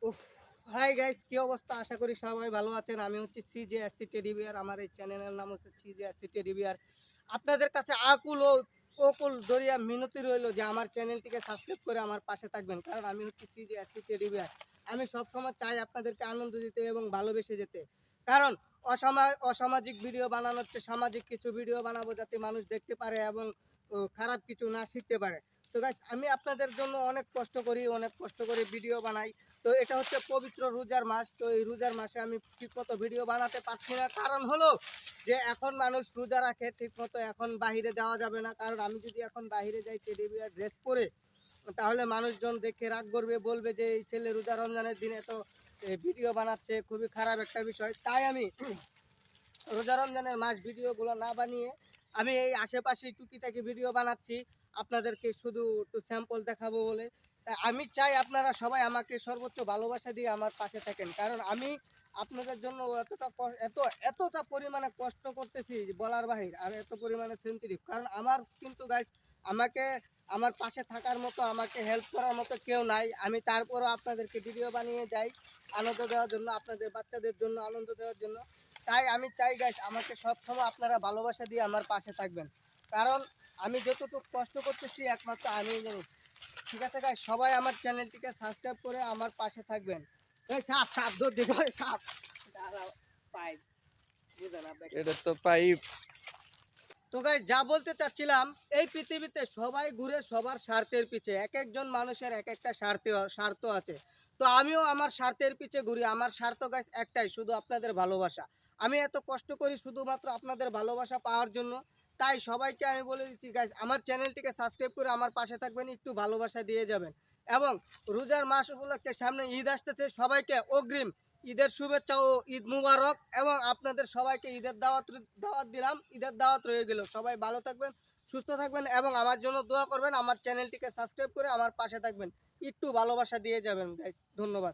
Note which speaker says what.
Speaker 1: উফ, hi guys, কি অবস্থা? আশা করি সবাই ভালো আছেন। আমি হচ্ছি সিজেএসসি টেডি বিয়ার। আমার এই চ্যানেলের নাম হচ্ছে সিজেএসসি টেডি বিয়ার। আপনাদের কাছে আকুল ও অকুল দরিয়া মিনতি রইল যে আমার চ্যানেলটিকে সাবস্ক্রাইব করে আমার পাশে থাকবেন, কারণ আমি হচ্ছি সিজেএসসি টেডি বিয়ার। আমি সবসময় চাই আপনাদেরকে আনন্দ দিতে এবং ভালোবেসে যেতে, কারণ অসামাজিক ভিডিও বানানোর চেয়ে সামাজিক কিছু ভিডিও বানাবো যাতে মানুষ দেখতে পারে এবং খারাপ কিছু না শিখতে পারে। তো গাইস, আমি আপনাদের জন্য অনেক কষ্ট করে ভিডিও বানাই। তো এটা হচ্ছে পবিত্র রোজার মাস। তো এই রোজার মাসে আমি ঠিকমতো ভিডিও বানাতে পারছি না, কারণ হলো যে এখন মানুষ রোজা রাখে ঠিকমতো, এখন বাহিরে যাওয়া যাবে না। কারণ আমি যদি এখন বাহিরে যাই টেডি বিয়ার ড্রেস পরে, তাহলে মানুষজন দেখে রাগ করবে, বলবে যে এই ছেলে রোজা রমজানের দিনে তো ভিডিও বানাচ্ছে, খুবই খারাপ একটা বিষয়। তাই আমি রোজা রমজানের মাস ভিডিওগুলো না বানিয়ে আমি এই আশেপাশে টুকিটাকি ভিডিও বানাচ্ছি আপনাদেরকে শুধু একটু স্যাম্পল দেখাবো বলে। তা আমি চাই আপনারা সবাই আমাকে সর্বোচ্চ ভালোবাসা দিয়ে আমার পাশে থাকেন, কারণ আমি আপনাদের জন্য এতটা পরিমাণে কষ্ট করতেছি যে বলার বাহির, আর এত পরিমাণে সেন্সিটিভ। কারণ আমার কিন্তু গাইস, আমাকে আমার পাশে থাকার মতো, আমাকে হেল্প করার মতো কেউ নাই। আমি তারপরও আপনাদেরকে ভিডিও বানিয়ে যাই আনন্দ দেওয়ার জন্য, আপনাদের বাচ্চাদের জন্য আনন্দ দেওয়ার জন্য। তাই আমি চাই গাইস, আমাকে সবসময় আপনারা ভালোবাসা দিয়ে আমার পাশে থাকবেন, কারণ আমি যতটুকু কষ্ট করতেছি একমাত্র আমি জানি। ঠিক আছে গাইস, সবাই আমার চ্যানেলটিকে সাবস্ক্রাইব করে আমার পাশে থাকবেন। এই সাপ সাপ ধর দিস, ওই সাপ দাঁড়াও, পাইপ বুঝে না
Speaker 2: এটা তো পাইপ।
Speaker 1: তো গাইস, যা বলতে চাচ্ছিলাম, এই পৃথিবীতে সবাই ঘুরে সবার স্বার্থের পিছে। এক একজন মানুষের এক একটা স্বার্থ আছে। তো আমিও আমার স্বার্থের পিছে ঘুরি। আমার স্বার্থ গাইস একটাই, শুধু আপনাদের ভালোবাসা। আমি এত কষ্ট করি শুধুমাত্র আপনাদের ভালোবাসা পাওয়ার জন্য। তাই সবাইকে আমি বলে দিচ্ছি গাইস, আমার চ্যানেলটিকে সাবস্ক্রাইব করে আমার পাশে থাকবেন, একটু ভালোবাসা দিয়ে যাবেন। এবং রোজার মাস উপলক্ষে সামনে ঈদ আসতেছে, সবাইকে অগ্রিম ঈদের শুভেচ্ছা ও ঈদ মুবারক। এবং আপনাদের সবাইকে ঈদের দাওয়াত দিলাম, ঈদের দাওয়াত রয়ে গেল। সবাই ভালো থাকবেন, সুস্থ থাকবেন এবং আমার জন্য দোয়া করবেন। আমার চ্যানেলটিকে সাবস্ক্রাইব করে আমার পাশে থাকবেন, একটু ভালোবাসা দিয়ে যাবেন গাইস। ধন্যবাদ।